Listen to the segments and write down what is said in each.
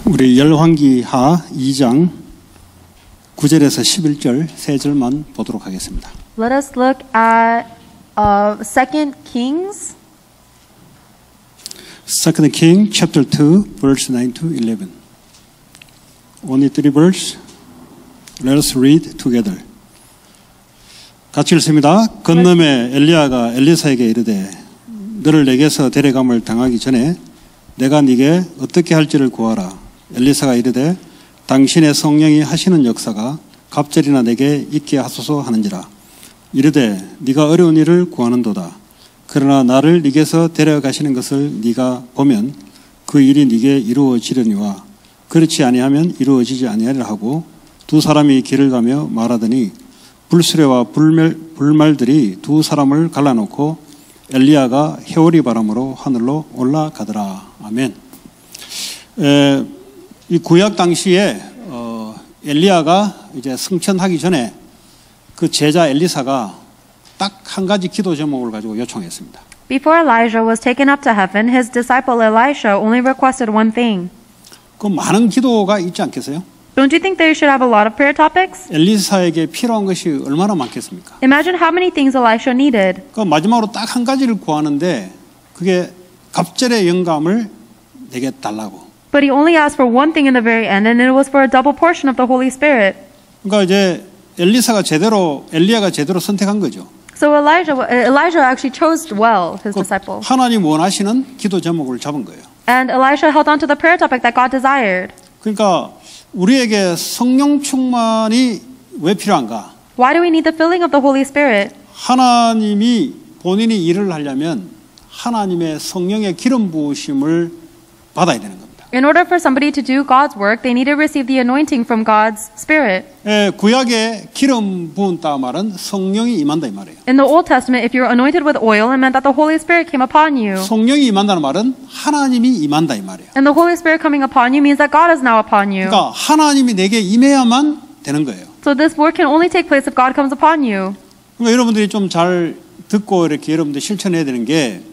우리 열왕기하 2장 9절에서 11절 세 절만 보도록 하겠습니다. Let us look at 2 Kings. 2 King chapter 2 verse 9 to 11. Only 3 verse. Let us read together. 같이 읽습니다. 건너매 엘리야가 엘리사에게 이르되 너를 내게서 데려감을 당하기 전에 내가 네게 어떻게 할지를 구하라. 엘리사가 이르되 당신의 성령이 하시는 역사가 갑절이나 내게 있게 하소서 하는지라. 이르되 네가 어려운 일을 구하는도다. 그러나 나를 네게서 데려가시는 것을 네가 보면 그 일이 네게 이루어지려니와 그렇지 아니하면 이루어지지 아니하리라 하고 두 사람이 길을 가며 말하더니 불수레와 불말들이 두 사람을 갈라놓고 엘리야가 해오리 바람으로 하늘로 올라가더라. 아멘. 이 구약 당시에 엘리야가 이제 승천하기 전에 그 제자 엘리사가 딱 한 가지 기도 제목을 가지고 요청했습니다. Before Elijah was taken up to heaven, his disciple Elisha only requested one thing. 그 많은 기도가 있지 않겠어요? Don't you think they should have a lot of prayer topics? 엘리사에게 필요한 것이 얼마나 많겠습니까? Imagine how many things Elisha needed. 그 마지막으로 딱 한 가지를 구하는데 그게 갑절의 영감을 내게 달라고. But he only asked for one thing in the very end, and it was for a double portion of the Holy Spirit. 그러니까 이제 엘리야가 제대로 선택한 거죠. So Elijah actually chose well his disciple. 하나님 원하시는 기도 제목을 잡은 거예요. And Elisha held on to the prayer topic that God desired. 그러니까 우리에게 성령 충만이 왜 필요한가? Why do we need the filling of the Holy Spirit? 하나님이 본인이 일을 하려면 하나님의 성령의 기름 부으심을 받아야 되는 겁니다. In order for somebody to do God's work, they need to receive the anointing from God's Spirit. 구약에 기름 부은다 말은 성령이 임한다 이 말이에요. In the Old Testament, if you're anointed with oil, it meant that the Holy Spirit came upon you. 성령이 임한다는 말은 하나님이 임한다 이 말이에요. And the Holy Spirit coming upon you means that God is now upon you. 그러니까 하나님이 내게 임해야만 되는 거예요. So this work can only take place if God comes upon you. 그러니까 여러분들이 좀 잘 듣고 이렇게 여러분들 실천해야 되는 게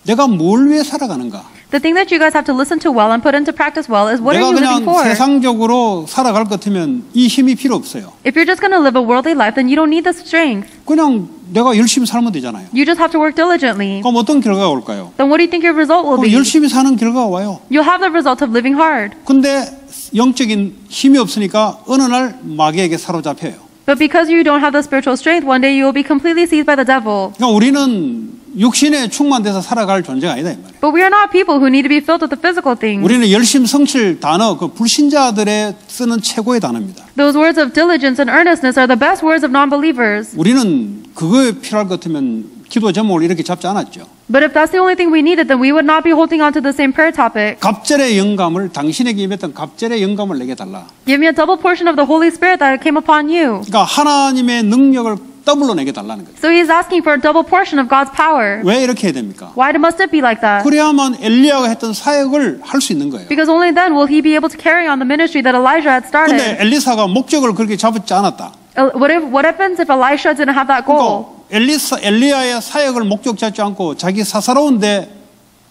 내가 뭘 위해 살아가는가? The thing that you guys have to listen to well and put into practice well is what are 내가 you living 그냥 for? 세상적으로 살아갈 것 같으면 이 힘이 필요 없어요. If you're just going to live a worldly life, then you don't need the strength. 그냥 내가 열심히 살면 되잖아요. You just have to work diligently. 그럼 어떤 결과가 올까요? Then what do you think your result will be? 열심히 사는 결과가 와요. You'll have the result of living hard. 근데 영적인 힘이 없으니까 어느 날 마귀에게 사로잡혀요. But because you don't have the spiritual strength, one day you will be completely seized by the devil. 그러니까 우리는 육신에 충만돼서 살아갈 존재가 아니다 이 말이에요. But we are not people who need to be filled with the physical things. 우리는 열심 성실 단어 그 불신자들의 쓰는 최고의 단어입니다. Those words of diligence and earnestness are the best words of non-believers. 우리는 그거에 필요할 것 같으면 기도 제목을 이렇게 잡지 않았죠. But if that's the only thing we needed, then we would not be holding on to the same prayer topic. 갑절의 영감을 당신에게 임했던 갑절의 영감을 내게 달라. Give me a double portion of the Holy Spirit that came upon you. 그러니까 하나님의 능력을 더블로 내게 달라는 거죠. So he's asking for a double portion of God's power. 왜 이렇게 해야 됩니까? Why must it be like that? 그래야만 엘리야가 했던 사역을 할 수 있는 거예요. Because only then will he be able to carry on the ministry that Elijah had started. 근데 엘리사가 목적을 그렇게 잡지 않았다. What happens if Elisha didn't have that goal? 엘리야의 사역을 목적 잡지 않고 자기 사사로운데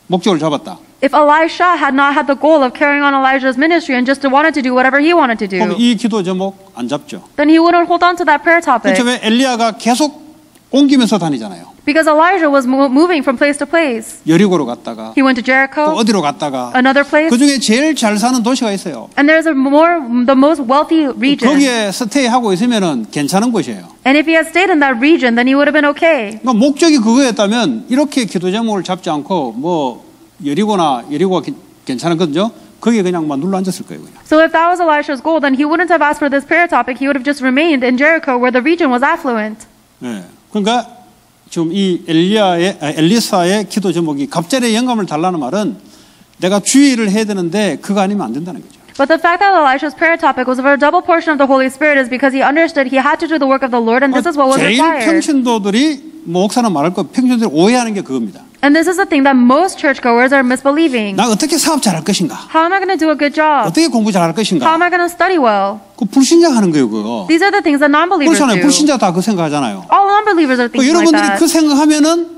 목적을 잡았다. If Elisha had not had the goal of carrying on Elijah's ministry and just wanted to do whatever he wanted to 그럼 do, 이 기도 제목 안 잡죠. then he wouldn't hold on to that prayer topic. 그렇죠. 왜 엘리야가 계속 옮기면서 다니잖아요. Because Elijah was moving from place to place. 여리고로 갔다가 He went to 또 Jericho, 어디로 갔다가 another place, 그 중에 제일 잘 사는 도시가 있어요. and there's the most wealthy region. 거기에 스테이하고 있으면은 괜찮은 곳이에요. And if he had stayed in that region, then he would have been okay. 그러니까 목적이 그거였다면 이렇게 기도 제목을 잡지 않고 뭐 여리고가 괜찮은 거죠. 거기에 그냥 막 눌러 앉았을 거예요. 그냥. So if that was Elisha's goal, then he wouldn't have asked for this prayer topic. He would have just remained in Jericho where the region was affluent. 네. 그러니까 지금 이 엘리사의 기도 제목이 갑절의 영감을 달라는 말은 내가 주의를 해야 되는데 그거 아니면 안 된다는 거죠. But the fact that Elisha's prayer topic was for a double portion of the Holy Spirit is because he understood he had to do the work of the Lord, and this is what was 제일 required. 평신도들이 목사는 말할 거 평신도들이 오해하는 게 그겁니다. And this is the thing that most churchgoers are misbelieving. 나 어떻게 사업 잘할 것인가? How am I going to do a good job? 어떻게 공부 잘할 것인가? How am I going to study well? 그 불신자 하는 거예요, 그거. These are the things that non-believers 그렇잖아요. do. 불신자 다 그 생각하잖아요. All non-believers are thinking like 여러분들이 that. 그 생각하면은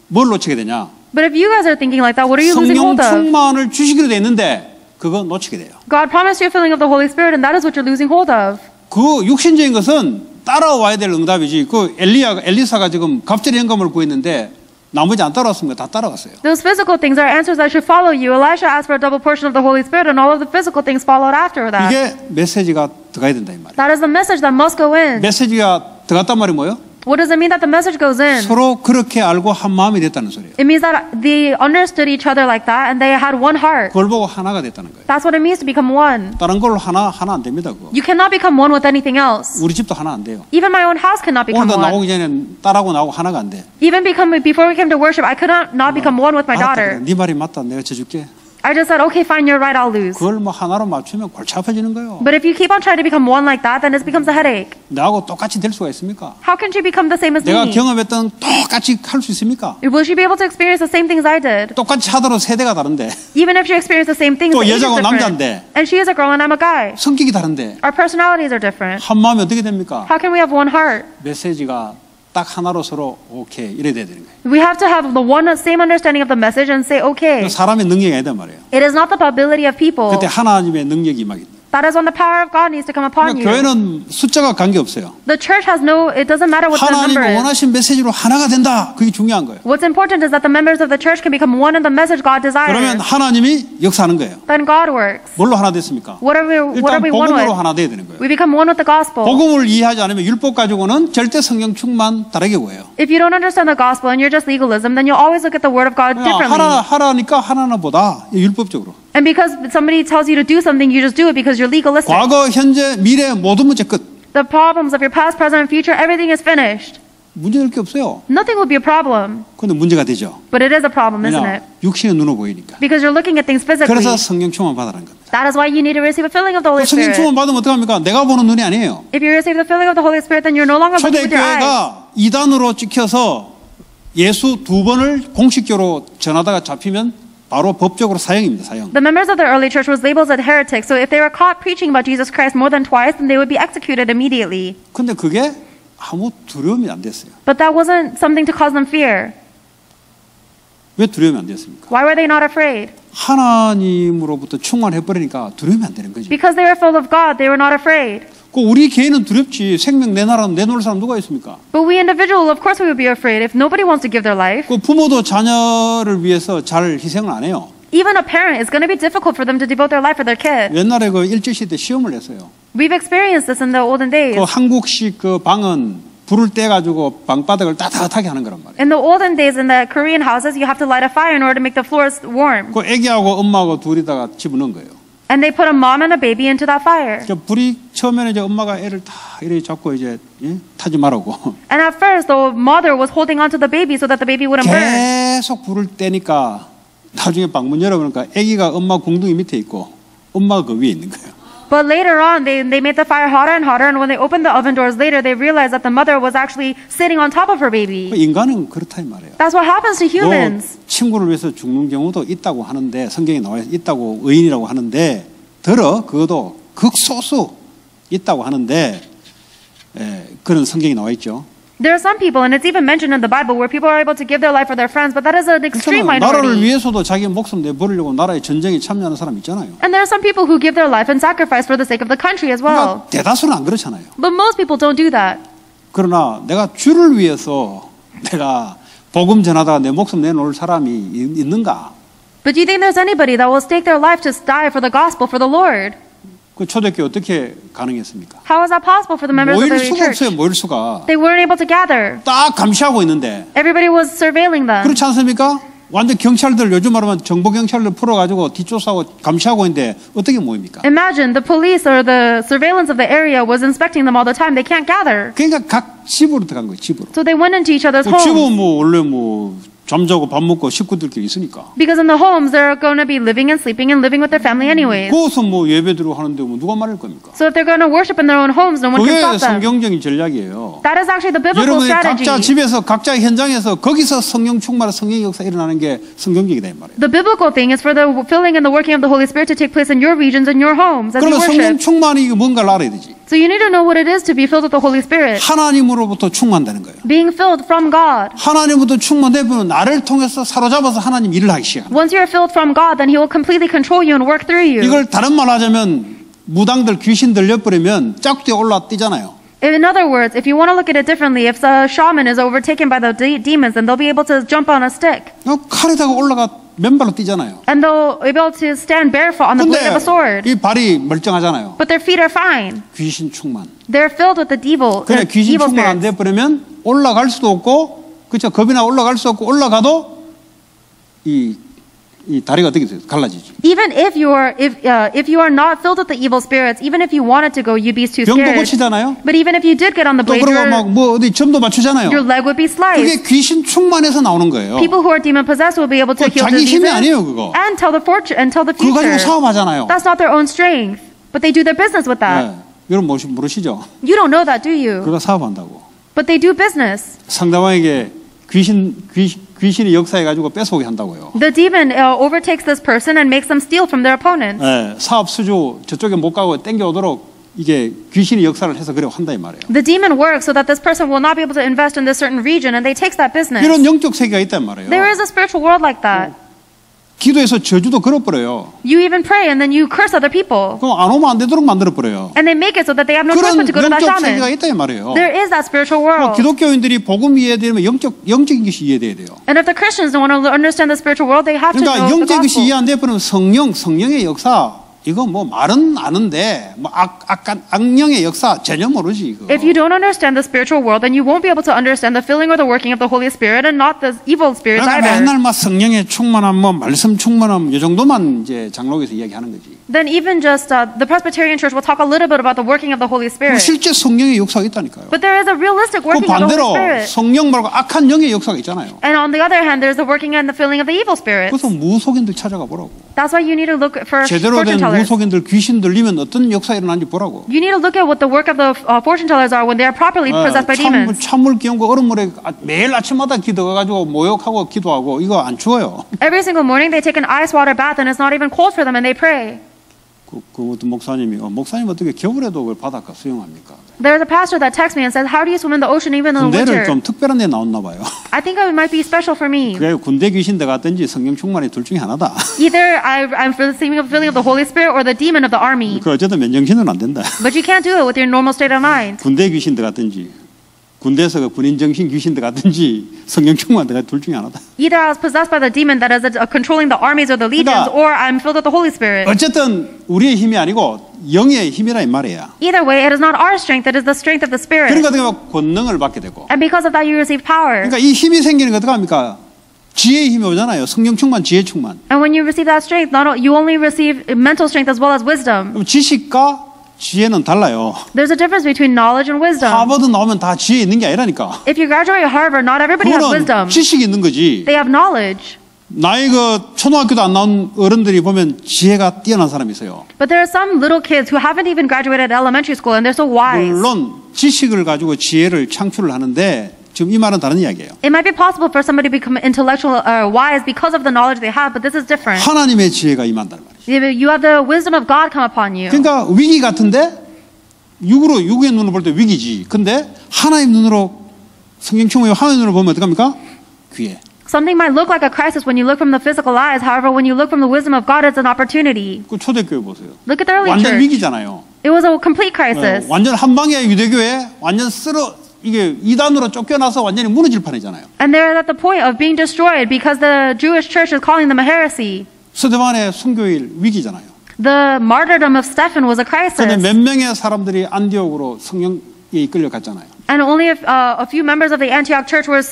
뭘 놓치게 되냐? But if you guys are thinking like that, what are you losing 성령 hold of? 충만을 주시기로 돼 있는데 그거 놓치게 돼요. God promised you a filling of the Holy Spirit, and that is what you're losing hold of. 그 육신적인 것은 따라와야 될 응답이지. 그 엘리사가 지금 갑절의 영감을 구했는데 나머지 안 따라왔습니다. 다 따라갔어요. Those physical things are answers that should follow you. Elisha asked for a double portion of the Holy Spirit, and all of the physical things followed after that. 이게 메시지가 들어가야 된다 이 말이에요. That is the message that must go in. 메시지가 들어갔단 말이 뭐예요? What does it mean that the message goes in? 서로 그렇게 알고 한 마음이 됐다는 소리예요. It means that they understood each other like that, and they had one heart. 그걸 보고 하나가 됐다는 거예요. That's what it means to become one. 다른 걸로 하나 안 됩니다. 그거. You cannot become one with anything else. 우리 집도 하나 안 돼요. Even my own house cannot become 오늘도 one. 나오기 전에 딸하고 나하고 하나가 안 돼. Even before we came to worship, I could not become one with my daughter. 네 말이 맞다. 내가 져줄게. I just said, okay, fine, you're right, I'll lose. 그걸 뭐 하나로 맞추면 골치 아파지는 거예요. But if you keep on trying to become one like that, then it becomes a headache. 나하고 똑같이 될 수가 있습니까? How can she become the same as 내가 me? 경험했던 똑같이 할 수 있습니까? Will she be able to experience the same things I did? 똑같이 하더라도 세대가 다른데 Even if she experienced the same things, 또 the age is 여자고 different. 남자인데 And she is a girl and I'm a guy. 성격이 다른데 Our personalities are different. 한 마음이 어떻게 됩니까? How can we have one heart? 메시지가 딱 하나로 서로 오케이 이래 돼야 되는 거예요. We have to have the same understanding of the message and say, okay. 사람의 능력이 아니다 말이에요. It is not the ability of people. 그때 하나님의 능력이 임하겠다. That is when the power of God needs to come upon you. 교회는 숫자가 관계없어요. The church has it doesn't matter what the 하나님이 number is. 원하신 메시지로 하나가 된다. 그게 중요한 거예요. What's important is that the members of the church can become one in the message God desires. 그러면 하나님이 역사하는 거예요. Then God works. 뭘로 하나 됐습니까? What are we 일단 one 복음으로 with? 하나 돼야 되는 거예요. We become one with the gospel. 복음을 이해하지 않으면 율법 가지고는 절대 성경 충만 다르게 보여요. If you don't understand the gospel and you're just legalism, then you'll always look at the word of God differently. 하라니까 하나나 보다 율법적으로. And because somebody tells you to do something, you just do it because you're legalistic. 과거, 현재, 미래 모든 문제 끝. The problems of your past, present, and future, everything is finished. 문제될 게 없어요. Nothing will be a problem. 근데 문제가 되죠. But it is a problem, isn't 왜냐? it? 육신의 눈으로 보이니까. Because you're looking at things physically. 그래서 성령 충만 받으라는 겁니다. That is why you need to receive a filling of the Holy 성령 Spirit. 충만 받으면 어떡합니까? 내가 보는 눈이 아니에요. If you receive the filling of the Holy Spirit, then you're no longer looking with your eyes. 초대교회가 이단으로 찍혀서 예수 2번을 공식적으로 전하다가 잡히면 바로 법적으로 사형입니다. 사형. The members of the early church was labeled as heretics, so if they were caught preaching about Jesus Christ more than twice, then they would be executed immediately. 근데 그게 아무 두려움이 안 됐어요. But that wasn't something to cause them fear. 왜 두려움이 안 됐습니까? Why were they not afraid? 하나님으로부터 충만해버리니까 두려움이 안 되는 거지. Because they were full of God, they were not afraid. 그 우리 개인은 두렵지. 생명 내놓을 사람 누가 있습니까? But we individual, of course we would be afraid if nobody wants to give their life. 그 부모도 자녀를 위해서 잘 희생을 안 해요. Even a parent, it's going to be difficult for them to devote their life for their kid. 옛날에 그 일제시대 시험을 했어요. We've experienced this in the olden days. 그 한국식 그 방은 불을 떼가지고 방바닥을 따뜻하게 하는 거란 말이에요. In the olden days, in the Korean houses, you have to light a fire in order to make the floors warm. 그 애기하고 엄마하고 둘이다가 집어넣은 거예요. And they put a mom and a baby into that fire. 저 불이 처음에는 이제 엄마가 애를 다 이렇게 잡고 이제 타지 말라고 And at first, the mother was holding onto the baby so that the baby wouldn't burn. 계속 불을 떼니까 나중에 방문 열어보니까 애기가 엄마 궁둥이 밑에 있고 엄마가 그 위에 있는 거예요. But later on, they made the fire hotter and hotter, and when they opened the oven doors later, they realized that the mother was actually sitting on top of her baby. 인간은 그렇다 이 말이에요. That's what happens to humans. 친구를 위해서 죽는 경우도 있다고 하는데 성경에 나와 있다고 의인이라고 하는데 그것도 극소수 있다고 하는데 그런 성경이 나와 있죠. There are some people, and it's even mentioned in the Bible, where people are able to give their life for their friends, but that is an extreme 나라를 minority. 위해서도 자기 목숨 내버리려고 나라의 전쟁에 참여하는 사람 있잖아요. And there are some people who give their life and sacrifice for the sake of the country as well. 그러니까 대다수는 안 그렇잖아요. But most people don't do that. 그러나 내가 주를 위해서 내가 복음 전하다가 내 목숨 내놓을 사람이 있는가? But do you think there's anybody that will stake their life to die for the gospel, for the Lord? 그 초대교회 어떻게 가능했습니까? How is that possible for the members of 모일 the 수가 church? 없어요. 모일 수가. They weren't able to gather. 딱 감시하고 있는데 Everybody was surveilling them. 그렇지 않습니까? 완전 경찰들 요즘 말하면 정보 경찰들 풀어가지고 뒷조사하고 감시하고 있는데 어떻게 모입니까? Imagine the police or the surveillance of the area was inspecting them all the time. They can't gather. 그러니까 각 집으로 들어간 거예요. 집으로. So they went into each other's 집은 homes. 뭐 원래 뭐 잠자고 밥 먹고 식구들끼리 있으니까. Because in the homes, they're going to be living and sleeping and living with their family anyways. 거기서 뭐 예배드리고 하는데 뭐 누가 말할 겁니까? So if they're going to worship in their own homes, no one 그게 can stop them. 성경적인 전략이에요. That is actually the biblical 여러분이 strategy. 각자 집에서 각자 현장에서 거기서 성령 충만한 성령의 역사 일어나는 게 성경적이다 이 말이에요. The biblical thing is for the filling and the working of the Holy Spirit to take place in your regions and your homes as you 그러면 성령 worship. 충만이 뭔가를 알아야 되지. So you need to know what it is to be filled with the Holy Spirit. 하나님으로부터 충만되는 거예요. Being filled from God. 하나님으로부터 충만되면 나를 통해서 사로잡아서 하나님 일을 하기 시작합니다. Once you're filled from God, then He will completely control you and work through you. 이걸 다른 말로 하자면 무당들 귀신 들려버리면 짝대에 올라뛰잖아요. In other words, if you want to look at it differently, if the shaman is overtaken by the demons, then they'll be able to jump on a stick. 칼에다가 올라가 맨발로 뛰잖아요. And they'll be able to stand barefoot on the blade of a sword. 이 발이 멀쩡하잖아요. But their feet are fine. 귀신 충만. They're filled with the evil, 그냥 귀신 evil 충만 안 spirits. 돼버리면 올라갈 수도 없고, 그렇죠? 겁이나 올라갈 수 없고, 올라가도 이 다리가 어떻게 돼요? 갈라지죠. Even if you are not filled with the evil spirits, even if you wanted to go, you'd be too 병도 scared. 고치잖아요. But even if you did get on the 또 blade, 그러고 막 뭐 어디 점도 맞추잖아요. your leg would be 그게 sliced. 귀신 충만해서 나오는 거예요. People who are demon possessed will be able to 그거 heal 자기 힘이 diseases 아니에요, 그거. and tell the 그거 가지고 future. 사업하잖아요. That's not their own strength, but they do their business with that. 네. 여러분 모르시죠? You don't know that, do you? 그거 사업한다고. But they do business. 상대방에게 귀신이 역사해가지고 뺏어오게 한다고요. The demon overtakes this person and makes them steal from their opponents. 네, 사업 수주 저쪽에 못 가고 땡겨오도록 이게 귀신이 역사를 해서 그래 한다 이 말이에요. The demon works so that this person will not be able to invest in this certain region, and they takes that business. 이런 영적 세계가 있단 말이에요. There is a spiritual world like that. 기도해서 저주도 걸어버려요. You even pray and then you curse other people. 그럼 안 오면 안 되도록 만들어버려요. And they make it so that they have no choice 그런 but to go to that 영적 세계가 shaman. 있다 이 말이에요. There is that spiritual world. 기독교인들이 복음 이해되면 영적인 것이 이해돼야 돼요. And if the Christians don't want to understand the spiritual world, they have to 그러니까 know the 영적인 것이 gospel. 이해 안 되면 성령의 역사 이거 뭐 말은 아는데 뭐 악령의 역사 전혀 모르지 이거. If you don't understand the spiritual world, then you won't be able to understand the filling or the working of the Holy Spirit and not the evil spirits 그러니까 either. 맨날 막 성령의 충만함, 뭐 말씀 충만함 이 정도만 이제 장로교에서 이야기하는 거지. Then even just the Presbyterian Church will talk a little bit about the working of the Holy Spirit. 실제 성령의 역사가 있다니까요. But there is a realistic 그 working of the 반대로 Holy Spirit. 성령 말고 악한 영의 역사가 있잖아요. And on the other hand, there's the working and the filling of the evil spirits. 그래서 무속인들 찾아가 보라고. That's why you need to look for 제대로 fortune 된 tellers. 무속인들 귀신 들리면 어떤 역사 일어나는지 보라고. You need to look at what the work of the fortune tellers are when they are properly possessed by demons. 찬물 끼얹고 얼음물에 매일 아침마다 기도가가지고 모욕하고 기도하고 이거 안 추워요. Every single morning they take an ice water bath and it's not even cold for them and they pray. 그 어떤 목사님이 목사님 어떻게 겨울에도 그걸 바닷가 수영합니까? There's a pastor that texts me and says, "How do you swim in the ocean even in the 군대를 winter?" 좀 특별한 데 나왔나 봐요. I think it might be special for me. 그게 군대 귀신 들어갔든지 성령 충만이 둘 중에 하나다. Either I'm receiving a filling of the Holy Spirit or the demon of the army. 그 어쨌든 맨정신은 안 된다. But you can't do it with your normal state of mind. 군대 귀신 들어갔든지 군대에서 그 군인 정신 귀신 들어갔든지 성령 충만 들어갔 둘 중에 하나다. Either I was possessed by the demon that is controlling the armies or the legions, 그러니까 or I'm filled with the Holy Spirit. 어쨌든 우리의 힘이 아니고 영의 힘이라 이 말이야. Either way, it is not our strength; it is the strength of the Spirit. 그러니까 내가 권능을 받게 되고. And because of that, you receive power. 그러니까 이 힘이 생기는 게 어떻게 합니까? 지혜의 힘이 오잖아요. 성령 충만, 지혜 충만. And when you receive that strength, you only receive mental strength as well as wisdom. 그럼 지식과 지혜는 달라요. There's a difference between knowledge and wisdom. 하버드 나오면 다 지혜 있는 게 아니라니까. If you graduate Harvard, not everybody has 그거는 wisdom. 지식이 있는 거지. They have knowledge. 나이 그 초등학교도 안 나온 어른들이 보면 지혜가 뛰어난 사람이 있어요. But there are some little kids who haven't even graduated elementary school and they're so wise. 물론 지식을 가지고 지혜를 창출을 하는데 지금 이 말은 다른 이야기예요. It might be possible for somebody to become intellectual wise because of the knowledge they have, but this is different. 하나님의 지혜가 임한다는 말이죠. You have the wisdom of God come upon you. 그러니까 위기 같은데 육의 눈으로 볼 때 위기지. 근데 하나님 눈으로 성령 충만이 하나님 눈으로 보면 어떡합니까? 귀해. Something might look like a crisis when you look from the physical eyes. However, when you look from the wisdom of God, it's an opportunity. 그 초대교회 보세요. Look at the early 완전 church. 위기잖아요. It was a complete crisis. 완전 한 방에 유대교회 완전 이게 이단으로 쫓겨나서 완전히 무너질 판이잖아요. And they're at the point of being destroyed because the Jewish church is calling them a heresy. 스데반의 순교일 위기잖아요. The martyrdom of Stephen was a 그런데 crisis. 몇 명의 사람들이 안디옥으로 성령에 이끌려 갔잖아요. And only a few members of the Antioch church were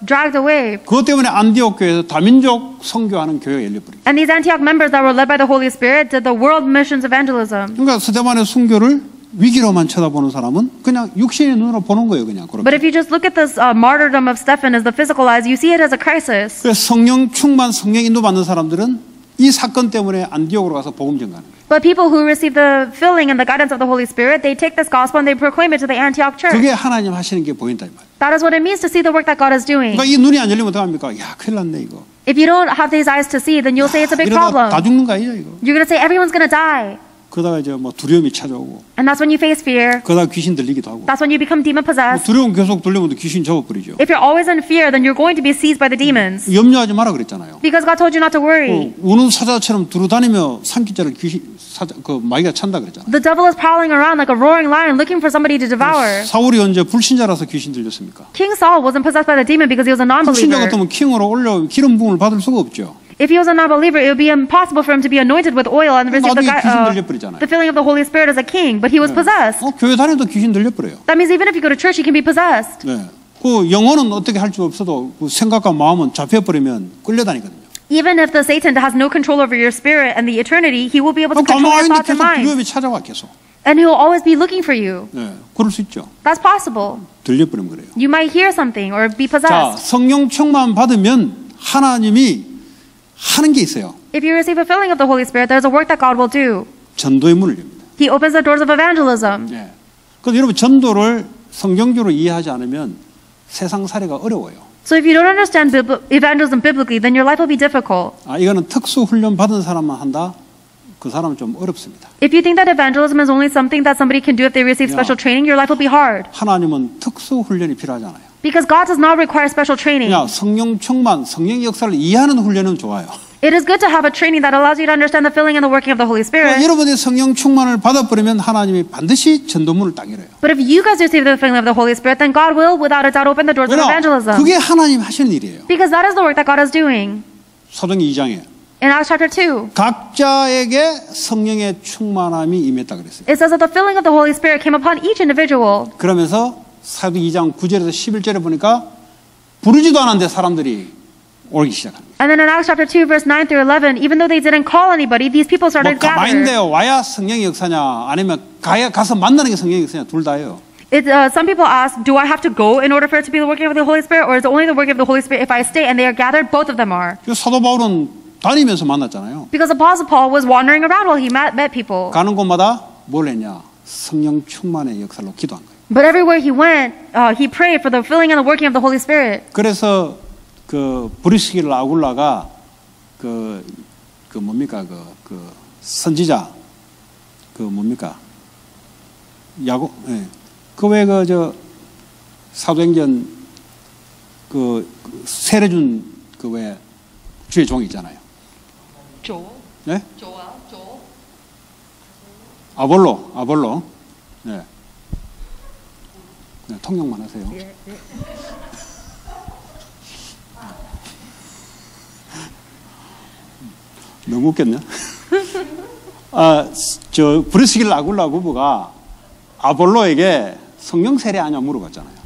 dragged away. 그것 때문에 안디옥 교회에서 다민족 선교하는 교회가 열려버렸어요. And these Antioch members that were led by the Holy Spirit did the world missions evangelism. 그러니까 스데반의 순교를 위기로만 쳐다보는 사람은 그냥 육신의 눈으로 보는 거예요, 그냥. But if you just look at this martyrdom of Stephen as the physical eyes, you see it as a crisis. 그래서 성령 충만, 성령 인도 받는 사람들은 이 사건 때문에 안디옥으로 가서 복음 전가하는 거예요. But people who receive the filling and the guidance of the Holy Spirit, they take this gospel and they proclaim it to the Antioch church. 그게 하나님 하시는 게 보인다 이 말이에요. That is what it means to see the work that God is doing. 그러니까 이 눈이 안 열리면 어떡합니까? 야, 큰일 났네 이거. If you don't have these eyes to see, then you'll say it's a big 이러다 problem. 다 죽는 거 아니야 이거? You're going to say everyone's going to die. 그러다가 이제 뭐 두려움이 찾아오고, And that's when you face fear. 그러다가 귀신 들리기도 하고. That's when you become demon 뭐 possessed. 두려움 계속 들리면 귀신 잡아버리죠. If you're always in fear, then you're going to be seized by the demons. 염려하지 마라 그랬잖아요. Because God told you not to worry. 우는 사자처럼 두루다니며 산기자를 마귀가 찬다 그랬잖아요. The devil is prowling around like a roaring lion looking for somebody to devour. 사울이 언제 불신자라서 귀신 들렸습니까? King Saul wasn't possessed by the demon because he was a 불신자 non-believer. 같으면 킹으로 올려 기름 부음을 받을 수가 없죠. If he was a non-believer, it would be impossible for him to be anointed with oil and receive 나중에 귀신 들려버리잖아요. the filling of the Holy Spirit as a king. But he was possessed. 교회 다녀도 귀신 들려버려요. That means even if you go to church, you can be possessed. 네. 그 영혼은 어떻게 할 수 없어도 그 생각과 마음은 잡혀버리면 끌려다니거든요. Even if the Satan has no control over your spirit and the eternity, he will be able to control your 가만히 thoughts and 계속 minds. 두려움이 찾아와 계속. And he will always be looking for you. 네. 그럴 수 있죠. That's possible. 들려버리면 그래요. You might hear something or be 자, possessed. 성령 충만 받으면 하나님이 하는 게 있어요. If you receive a filling of the Holy Spirit, there's a work that God will do. 전도의 문을 엽니다. He opens the doors of evangelism. 네. 그래서 여러분 전도를 성경적으로 이해하지 않으면 세상 살이가 어려워요. So if you don't understand evangelism biblically, then your life will be difficult. 아, 이거는 특수 훈련 받은 사람만 한다. 그 사람은 좀 어렵습니다. If you think that evangelism is only something that somebody can do if they receive special training, your life will be hard. 하나님은 특수 훈련이 필요하잖아요. Because God does not require special training. 그냥 성령 충만, 성령의 역사를 이해하는 훈련은 좋아요. It is good to have a training that allows you to understand the filling and the working of the Holy Spirit. 여러분이 성령 충만을 받아버리면 하나님이 반드시 전도문을 딱 열어요. But if you guys receive the filling of the Holy Spirit, then God will, without a doubt, open the doors of evangelism. 그게 하나님 하시는 일이에요. Because that is the work that God is doing. 사도행전 2장에 In Acts chapter 2, 각자에게 성령의 충만함이 임했다 그랬어요. it says that the filling of the Holy Spirit came upon each individual. 그러면서 사도 2장 9절에서 11절에 보니까 부르지도 않았는데 사람들이 오기 시작합니다. And then in Acts chapter 2, verse 9 through 11, even though they didn't call anybody, these people 뭐 started 가만히 gathering. 있는데요. 와야 성령의 역사냐 아니면 가서 만나는 게 성령의 역사냐 둘 다예요. Some people ask, do I have to go in order for it to be the working of the Holy Spirit, or is it only the working of the Holy Spirit if I stay? And they are gathered, both of them are. 사도 바울은 다니면서 만났잖아요. Because Apostle Paul was wandering around while he met people. 가는 곳마다 뭘 했냐? 성령 충만의 역사로 기도한 거예요. But everywhere he went, he prayed for the filling and the working of the Holy Spirit. 그래서 그 브리스길라 아굴라가 그 뭡니까 그 선지자 그 뭡니까 야고 예. 그 왜 그 저 사도행전 그 세례 준 그 왜 주의 종이 있잖아요. 조. 네? 조아. 조. 아볼로. 네. 네, 통역만 하세요. 예. 너무 웃겼네. 저 브리스길라 아굴라 부부가 아볼로에게 성령 세례 아냐 물어봤잖아요.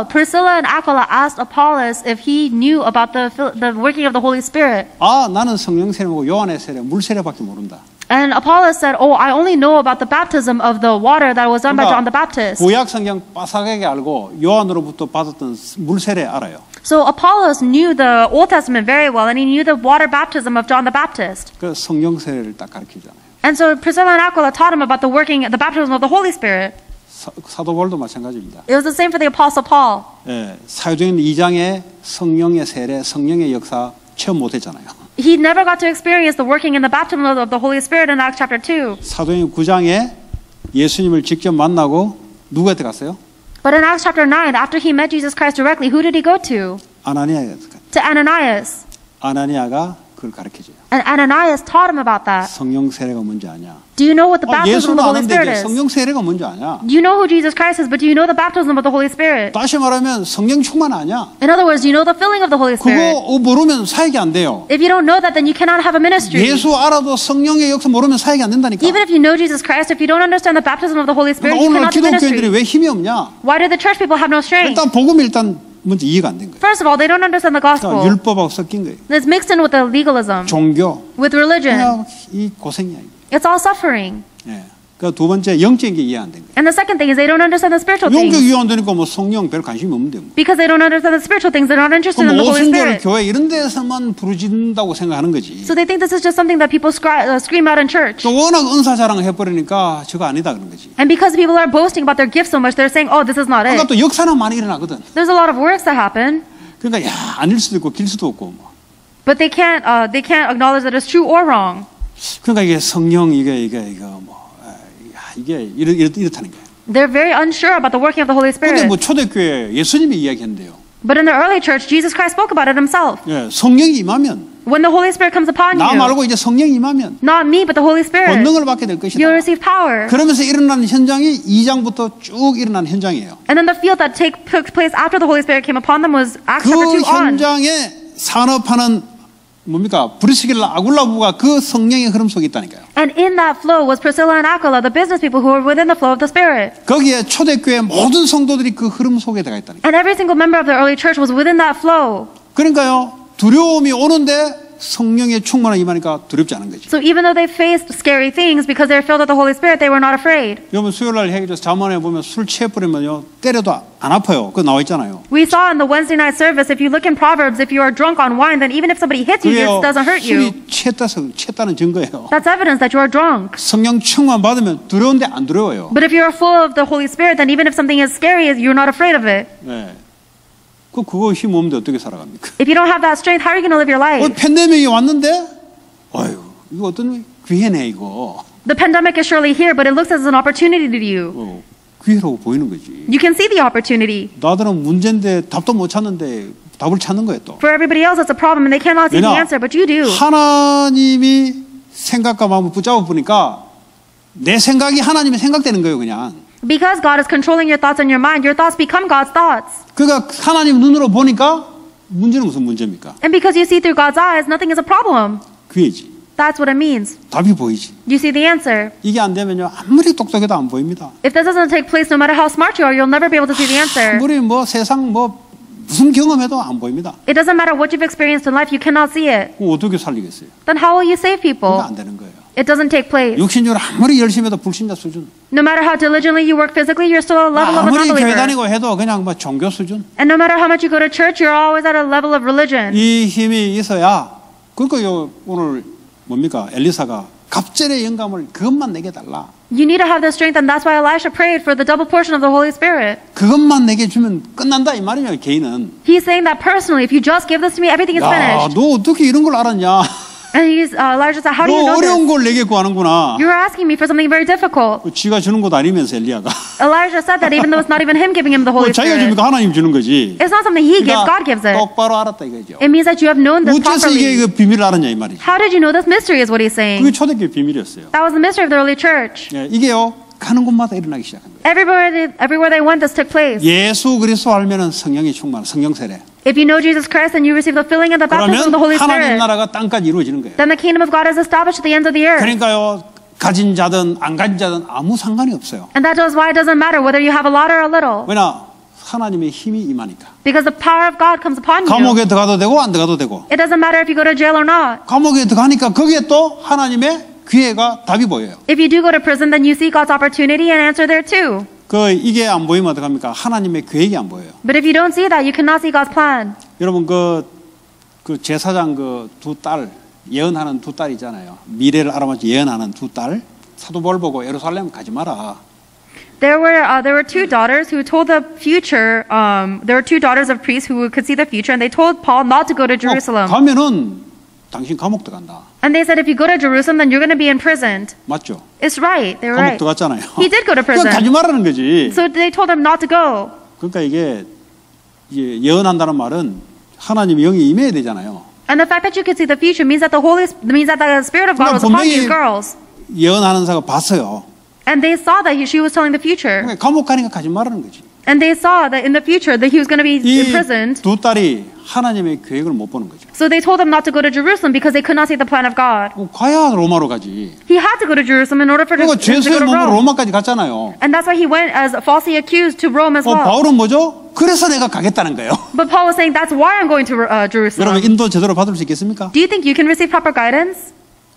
Priscilla and Aquila asked Apollos if he knew about the working of the Holy Spirit. 아, 나는 성령 세례고 요한의 세례, 물 세례밖에 모른다. And Apollos said, "Oh, I only know about the baptism of the water that was done by John the Baptist." 구약 성경 빠삭하게 알고 요한으로부터 받았던 물 세례 알아요. So Apollos knew the Old Testament very well, and he knew the water baptism of John the Baptist. 그 성령 세례를 딱 가르치잖아요. And so Priscilla and Aquila taught him about the baptism of the Holy Spirit. 사도 바울도 마찬가지입니다. It was the same for the Apostle Paul. 예, 사도행전 2장에 성령의 세례, 성령의 역사 체험 못했잖아요. He never got to experience the working and the baptism of the Holy Spirit in Acts chapter 2. 사도행전 9장에 예수님을 직접 만나고 누구한테 갔어요? But in Acts chapter 9, after he met Jesus Christ directly, who did he go to? 아나니아에 갔어요. To Ananias. 아나니아가 그걸 가르쳐줘요. And Ananias taught him about that. 성령 세례가 뭔지 아냐? Do you know what the baptism 예수는 of the Holy 아는데 Spirit 이제 is? 성령 세례가 뭔지 아냐? You know who Jesus Christ is, but do you know the baptism of the Holy Spirit? 다시 말하면 성령 충만 아냐? In other words, do you know the filling of the Holy Spirit? 그거 모르면 사역이 안 돼요. If you don't know that, then you cannot have a ministry. 예수 알아도 성령의 역사 모르면 사역이 안 된다니까. Even if you know Jesus Christ, if you don't understand the baptism of the Holy Spirit, you 오늘 cannot do 기독교인들이 ministry. 왜 힘이 없냐? Why do the church people have no strength? 일단 복음이 먼저 이해가 안 된 거예요. First of all, they don't understand the 그러니까 gospel. 율법하고 섞인 거예요. It's mixed in with the legalism, 종교. with religion. 그냥 이 고생이야. It's all suffering. 예. 그 두 번째 영적인 게 이해 안 된 거예요. And the second thing is they don't understand the spiritual 영적 things. 이해 안 되니까 뭐 성령 별 관심이 없는데 뭐. Because they don't understand the spiritual things, they're not interested in 그럼 the Holy 오순절 Spirit. 교회 이런 데서만 부르진다고 생각하는 거지. So they think this is just something that people scream out in church. 또 워낙 은사 자랑을 해버리니까 저거 아니다 그런 거지. And because people are boasting about their gifts so much, they're saying, oh, this is not 그러니까 it. 또 역사는 많이 일어나거든. There's a lot of works that happen, 그러니까 아닐 수도 있고 길 수도 없고 뭐. but they can't acknowledge that it's true or wrong. 그러니까 이게 성령 이게 이렇다는 거예요. They're very unsure about the working of the Holy 근데 Spirit. 뭐 초대교회 예수님이 이야기했는데요. But in the early church, Jesus Christ spoke about it himself. 예, 성령이 임하면 When the Holy Spirit comes upon 나 you, 말고 이제 성령이 임하면 not me, but the Holy Spirit, 권능을 받게 될 것이다. you'll receive power. 그러면서 일어나는 현장이 2장부터 쭉 일어나는 현장이에요. And then the field that took place after the Holy Spirit came upon them was Acts 그 chapter 2 on. 현장에 산업하는 뭡니까? 브리스길라 아굴라부가 그 성령의 흐름 속에 있다니까요. And in that flow was Priscilla and Aquila, the business people who were within the flow of the Spirit. 거기에 초대교회 모든 성도들이 그 흐름 속에 들어가 있다니까요. And every single member of the early church was within that flow. 그러니까요. 두려움이 오는데 성령의 충만함이 임하니까 두렵지 않은 거지. So even though they faced scary things because they were filled with the Holy Spirit, they were not afraid. 여러분 수요일날 회의에서 자문에 보면 술 취해버리면요 때려도 안 아파요. 그거 나와 있잖아요. We saw in the Wednesday night service, if you look in Proverbs, if you are drunk on wine, then even if somebody hits you, 그게요 it doesn't hurt you. 술이 취했다는 증거예요. That's evidence that you are drunk. 성령 충만 받으면 두려운데 안 두려워요. But if you are full of the Holy Spirit, then even if something is scary, you're not afraid of it. 네. 그거 힘 없는데 어떻게 살아갑니까? If you don't have that strength, how are you going to live your life? 팬데믹이 왔는데 아유 이거 어떤 기회네 이거. The pandemic is surely here, but it looks as an opportunity to you. 기회라고 보이는 거지. You can see the opportunity. 나들은 문제인데 답도 못 찾는데 답을 찾는 거예요 또. For everybody else, it's a problem, and they cannot see the 왜냐? answer, but you do. 하나님이 생각과 마음을 붙잡아 보니까 내 생각이 하나님의 생각되는 거예요 그냥. Because God is controlling your thoughts and your mind, your thoughts become God's thoughts. 그러니까 하나님 눈으로 보니까 문제는 무슨 문제입니까? And because you see through God's eyes, nothing is a problem. 기회지. That's what it means. 답이 보이지. You see the answer. 이게 안 되면요 아무리 똑똑해도 안 보입니다. If this doesn't take place, no matter how smart you are, you'll never be able to see the answer. 아무리 뭐 세상 뭐 무슨 경험해도 안 보입니다. It doesn't matter what you've experienced in life, you cannot see it. 그거 어떻게 살리겠어요? Then how will you save people? 그게 안 되는 거예요. It doesn't take place. 육신적으로 아무리 열심히 해도 불신자 수준. No matter how diligently you work physically, you're still a level of a 아무리 교회 non-believer. 다니고 해도 그냥 뭐 종교 수준. And no matter how much you go to church, you're always at a level of religion. 이 힘이 있어야 그러니까 오늘 뭡니까 엘리사가 갑절의 영감을 그것만 내게 달라. You need to have the strength, and that's why Elisha prayed for the double portion of the Holy Spirit. 그것만 내게 주면 끝난다 이 말이에요 개인은. He's saying that personally, if you just give this to me, everything is 야, finished. 너 어떻게 이런 걸 알았냐? And Elijah said, how do you 너 know 어려운 this? 걸 내게 구하는구나. You're asking me for something very difficult. 지가 주는 것도 아니면서 엘리야가. Elijah said that even though it's not even him giving him the 뭐 Holy 자기가 Spirit. 주니까 하나님 주는 거지. It's not something he gives, God gives it. 똑바로 알았다 이거죠. It means that you have known this 어째서 이게 properly. 그 비밀을 알았냐 이 말이죠. How did you know this mystery is what he's saying? 그게 초대교회 비밀이었어요. That was the mystery of the early church. 예, 이게요 가는 곳마다 일어나기 시작한 거예요. Everywhere they went, this took place. 예수 그리스도 알면은 성령이 충만, 성령 세례. If you know Jesus Christ and you receive the filling and the baptism of the 그러면 Holy 하나님 Spirit, 나라가 땅까지 이루어지는 거예요. then the kingdom of God is established at the ends of the earth. 그러니까요 가진 자든 안 가진 자든 아무 상관이 없어요. And that is why it doesn't matter whether you have a lot or a little. 왜냐 하나님의 힘이 임하니까. Because the power of God comes upon you. 감옥에 들어가도 되고 안 들어가도 되고. It doesn't matter if you go to jail or not. 감옥에 들어가니까 거기에 또 하나님의 기회가 답이 보여요. If you do go to prison, then you see God's opportunity and answer there too. 이게 안 보이면 어떡합니까? 하나님의 계획이 안 보여요. But if you don't see that, you cannot see God's plan. 여러분 그 제사장 두 딸 예언하는 두 딸 있잖아요. 미래를 알아맞혀 예언하는 두 딸. 사도 바울 보고 예루살렘 가지 마라. There were two daughters who told the future. There were two daughters of priests who could see the future, and they told Paul not to go to Jerusalem. 가면은 당신 감옥 들어간다. And they said, if you go to Jerusalem, then you're going to be imprisoned. 맞죠? It's right. They were 감옥 right. 들어갔잖아요. He did go to 그러니까 가지 prison. 말라는 거지. So they told him not to go. 그러니까 이게 예언한다는 말은 하나님의 영이 임해야 되잖아요. And the fact that you could see the future means that the Spirit of God was upon these girls. 예언하는 사가 봤어요. And they saw that she was telling the future. 그러니까 감옥 가니까 가지 말라는 거지. And they saw that in the future that he was going to be imprisoned. 이 두 딸이 하나님의 계획을 못 보는 거죠. So they told him not to go to Jerusalem because they could not see the plan of God. 가야 로마로 가지. He had to go to Jerusalem in order for him 그러니까 to go 죄수의 to 몸으로 Rome. 로마까지 갔잖아요. And that's why he went as falsely accused to Rome as well. 바울은 뭐죠? 그래서 내가 가겠다는 거예요. But Paul was saying, that's why I'm going to Jerusalem. 여러분 인도 제대로 받을 수 있겠습니까? Do you think you can receive proper guidance?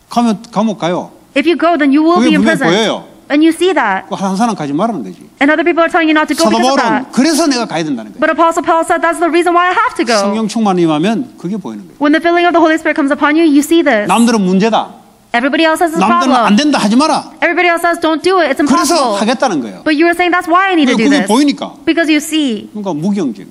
가면 감옥 가요. If you go, then you will 그게 be 분명히 imprisoned. 보여요. And you see that. 한 사람 가지 말라는 거지. And other people are telling you not to go 사도 because of 바울은 that. 그래서 내가 가야 된다는 거예요. But Apostle Paul said, that's the reason why I have to go. 성령 충만이 임하면 그게 보이는 거예요. When the filling of the Holy Spirit comes upon you, you see this. 남들은 문제다. Everybody else has this 남들은 안 problem. 된다 하지 마라. Everybody else says, don't do it. It's 그래서 impossible. 하겠다는 거예요. But you were saying, that's why I need to do 그게 this. 보이니까. Because you see. 그러니까 무경쟁.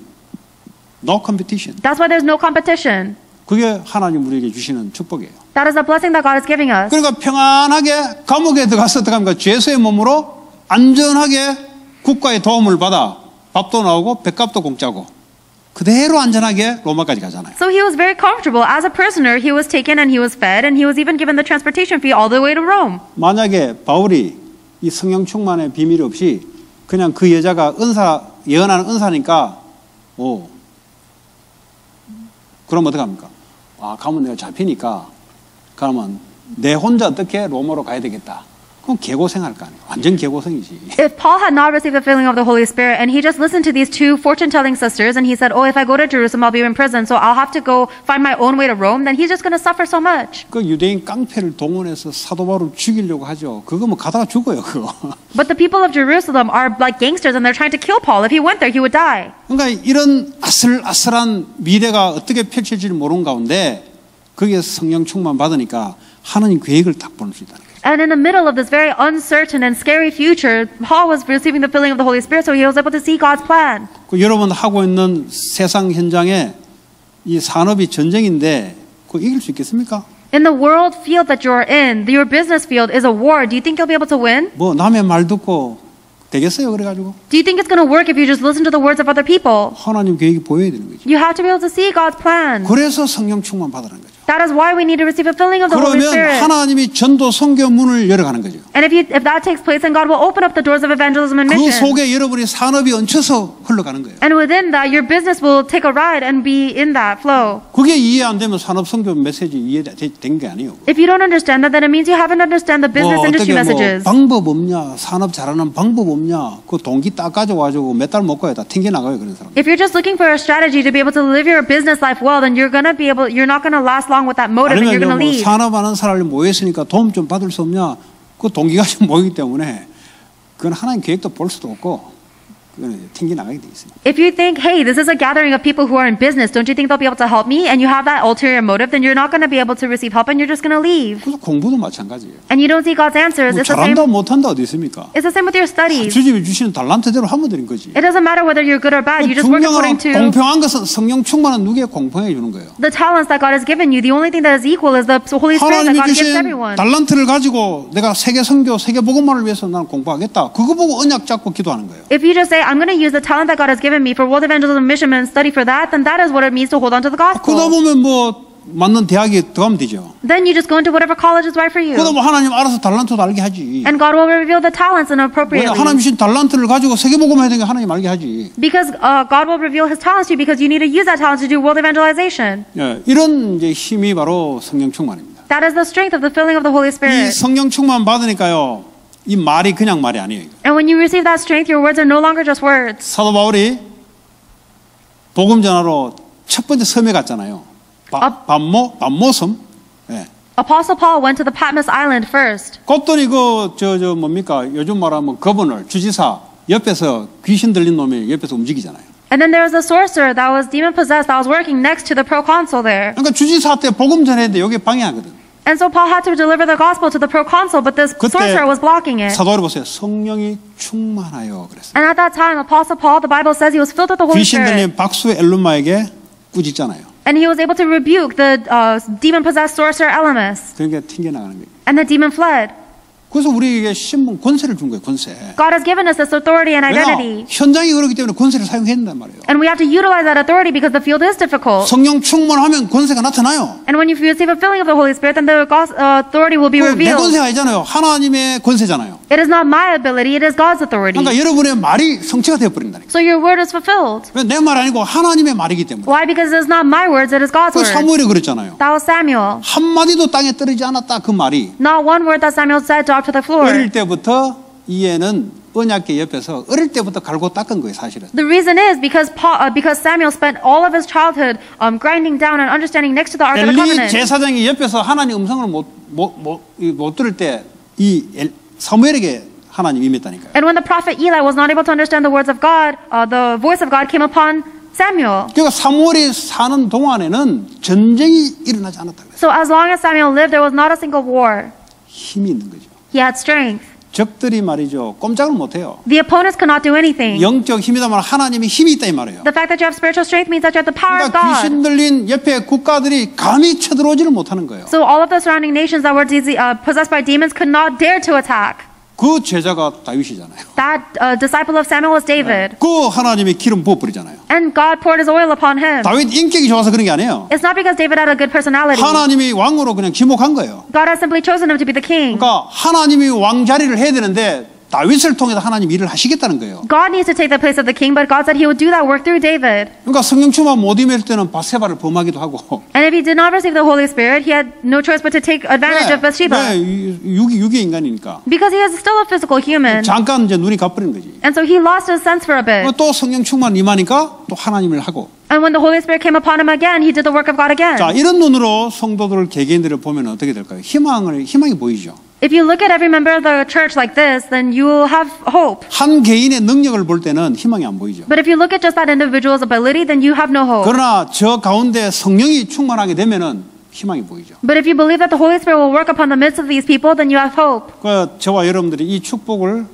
No competition. That's why there's no competition. 그게 하나님 우리에게 주시는 축복이에요. That is the blessing that God is giving us. 그러니까 평안하게 감옥에 들어가서 어떡합니까? 죄수의 몸으로 안전하게 국가의 도움을 받아 밥도 나오고 백값도 공짜고 그대로 안전하게 로마까지 가잖아요. So he was very comfortable. As a prisoner, he was taken and he was fed and he was even given the transportation fee all the way to Rome. 만약에 바울이 이 성령 충만의 비밀이 없이 그냥 그 여자가 예언하는 은사니까 그럼 어떡합니까? 가면 내가 잡히니까 그러면 내 혼자 어떻게 로마로 가야 되겠다. 그럼 개고생할 거 아니에요. 완전 개고생이지. If Paul had not received the filling of the Holy Spirit and he just listened to these two fortune-telling sisters and he said, if I go to Jerusalem, I'll be in prison, so I'll have to go find my own way to Rome, then he's just going to suffer so much. 그 유대인 깡패를 동원해서 사도 바울을 죽이려고 하죠. 그거 뭐 가다가 죽어요, 그거. But the people of Jerusalem are like gangsters and they're trying to kill Paul. If he went there, he would die. 그러니까 이런 아슬아슬한 미래가 어떻게 펼쳐질지 모르는 가운데 거기에 성령 충만 받으니까 하나님 계획을 딱 볼 수 있다는 거예요. And in the middle of this very uncertain and scary future, Paul was receiving the filling of the Holy Spirit, so he was able to see God's plan. 그 여러분 하고 있는 세상 현장에 이 산업이 전쟁인데 그거 이길 수 있겠습니까? In the world field that you're in, your business field is a war. Do you think you'll be able to win? 뭐 남의 말 듣고 되겠어요? 그래가지고 Do you think it's going to work if you just listen to the words of other people? 하나님 계획이 보여야 되는 거죠. You have to be able to see God's plan. 그래서 성령 충만 받으라는 거죠. That is why we need to receive a filling of the Holy 그러면 Spirit. 하나님이 전도 선교 문을 열어가는 거죠. And if that takes place, then God will open up the doors of evangelism and 그 mission. 속에 여러분이 산업이 얹혀서 흘러가는 거예요. And within that, your business will take a ride and be in that flow. 그게 이해 안 되면 산업 선교 메시지 이해된 게 아니에요. If you don't understand that, then it means you haven't understand the business industry messages. 방법 없냐, 산업 잘하는 방법 없냐, 그 동기 딱 가져와가지고 몇 달 못 가요, 다 튕겨 나가요 그런 사람. If you're just looking for a strategy to be able to live your business life well, then you're not gonna last long with that motive, and you're gonna 뭐 leave. 산업하는 사람이 모였으니까 도움 좀 받을 수 없냐, 그 동기가 좀 모이기 때문에 그건 하나님 계획도 볼 수도 없고. 튕겨 나가게 돼 있어요. If you think, hey, this is a gathering of people who are in business, don't you think they'll be able to help me? And you have that ulterior motive, then you're not going to be able to receive help, and you're just going to leave. 그래서 공부도 마찬가지예요. And you don't see God's answers. 뭐 It's the same. 잘한다 못한다 어디 있습니까? It's the same with your studies. 주님이 주시는 달란트대로 하면 되는 거지. It doesn't matter whether you're good or bad. You just work according to 공평한 것은 성령 충만한 누구에 공평해 주는 거예요. the talents that God has given you. The only thing that is equal is the Holy Spirit that 하나님이 God gives 주신 everyone. 달란트를 가지고 내가 세계 선교, 세계 복음만을 위해서 나는 공부하겠다. 그거 보고 언약 잡고 기도하는 거예요. If you just say, I'm going to use the talent that God has given me for world evangelism mission and study for that, then that is what it means to hold on to the 그러다 gospel. 보면 뭐 맞는 대학에 들어가면 되죠. Then you just go into whatever college is right for you. 그러다 뭐 하나님 알아서 달란트도 알게 하지. And God will reveal the talents and appropriately. 하나님 주신 달란트를 가지고 세계 복음 해야 되는 게 하나님 알게 하지. Because God will reveal His talents to you because you need to use that talent to do world evangelization. 예, 이런 이제 힘이 바로 성령 충만입니다. That is the strength of the filling of the Holy 이 Spirit. 성령 충만 받으니까요. 이 말이 그냥 말이 아니에요. And when you receive that strength, your words are no longer just words. 사도 바울이 복음 전하러 첫 번째 섬에 갔잖아요. 밤모섬. 예. Apostle Paul went to the Patmos Island first. 갔더니 저 뭡니까? 요즘 말하면 거버널, 주지사 옆에서 귀신 들린 놈이 옆에서 움직이잖아요. And then there was a sorcerer that was demon possessed that was working next to the proconsul there. 그러니까 주지사한테 복음 전했는데 여기 방해하거든. And so Paul had to deliver the gospel to the proconsul, but this sorcerer was blocking it. 사도를 보세요. 성령이 충만하여 그랬어요. And at that time, Apostle Paul, the Bible says he was filled with the Holy 귀신 Spirit. 들린 박수 엘루마에게 꾸짖잖아요. And he was able to rebuke the demon-possessed sorcerer Elymas. 그러니까 튕겨나가는 거예요. And the demon fled. 그래서 우리에게 신분 권세를 준 거예요. 권세. God has given us this authority and identity. 현장이 그렇기 때문에 권세를 사용해야 된단 말이에요. And we have to utilize that authority because the field is difficult. 성령 충만하면 권세가 나타나요. And when you receive a filling of the Holy Spirit, then the authority will be 내 revealed. 권세가 아니잖아요. 하나님의 권세잖아요. It is not my ability, it is God's authority. 그러니까 여러분의 말이 성취가 되어버린다니까. So your word is fulfilled. 내 말 아니고 하나님의 말이기 때문에. Why? Because it is not my words, it is God's 그 word. 사무엘이 그랬잖아요. That was Samuel. 한마디도 땅에 떨어지지 않았다 그 말이. Not one word that Samuel said dropped to the floor. 어릴 때부터 이 애는 언약궤 옆에서 어릴 때부터 갈고 닦은 거예요 사실은. The reason is because Samuel spent all of his childhood grinding down and understanding next to the Ark of the 엘리 Covenant. 제사장이 옆에서 하나님 음성을 못 들을 때 이 사무엘에게 하나님 임했다니까요. And when the prophet Eli was not able to understand the words of God, the voice of God came upon Samuel. 그러니까 사무엘이 사는 동안에는 전쟁이 일어나지 않았다 그랬어요. So as long as Samuel lived, there was not a single war. 힘이 있는 거죠. He had strength. 적들이 말이죠. 꼼짝을 못해요. The opponents cannot do anything. 영적 힘이다만 하나님의 힘이 있다 이 말이에요. The fact that you have spiritual strength means that you have the power of 그러니까 귀신 God. 들린 옆에 국가들이 감히 쳐들어오지를 못하는 거예요. So all of the surrounding nations that were possessed by demons could not dare to attack. 그 제자가 다윗이잖아요. That disciple of Samuel was David. 그 하나님이 기름 부어버리잖아요. And God poured his oil upon him. 다윗 인격이 좋아서 그런 게 아니에요. It's not because David had a good personality. 하나님이 왕으로 그냥 지목한 거예요. God has simply chosen him to be the king. 그러니까 하나님이 왕 자리를 해야 되는데 다윗을 통해서 하나님 일을 하시겠다는 거예요. God needs to take the place of the king, but God said he would do that work through David. 그러니까 성령 충만 못 임할 때는 바세바를 범하기도 하고. And if he did not receive the Holy Spirit, he had no choice but to take advantage of Bathsheba. 육의 인간이니까. Because he is still a physical human. 잠깐 이제 눈이 가버리는 거지. And so he lost his sense for a bit. 또 성령 충만 임하니까 또 하나님을 하고. And when the Holy Spirit came upon him again, he did the work of God again. 자, 이런 눈으로 성도들 개개인들을 보면 어떻게 될까요? 희망이 보이죠. If you look at every member of the church like this, then you will have hope. 한 개인의 능력을 볼 때는 희망이 안 보이죠. But if you look at just that individual's ability, then you have no hope. 그러나 저 가운데 성령이 충만하게 되면은 희망이 보이죠. But if you believe that the Holy Spirit will work upon the midst of these people, then you have hope. 그 저와 여러분들이 이 축복을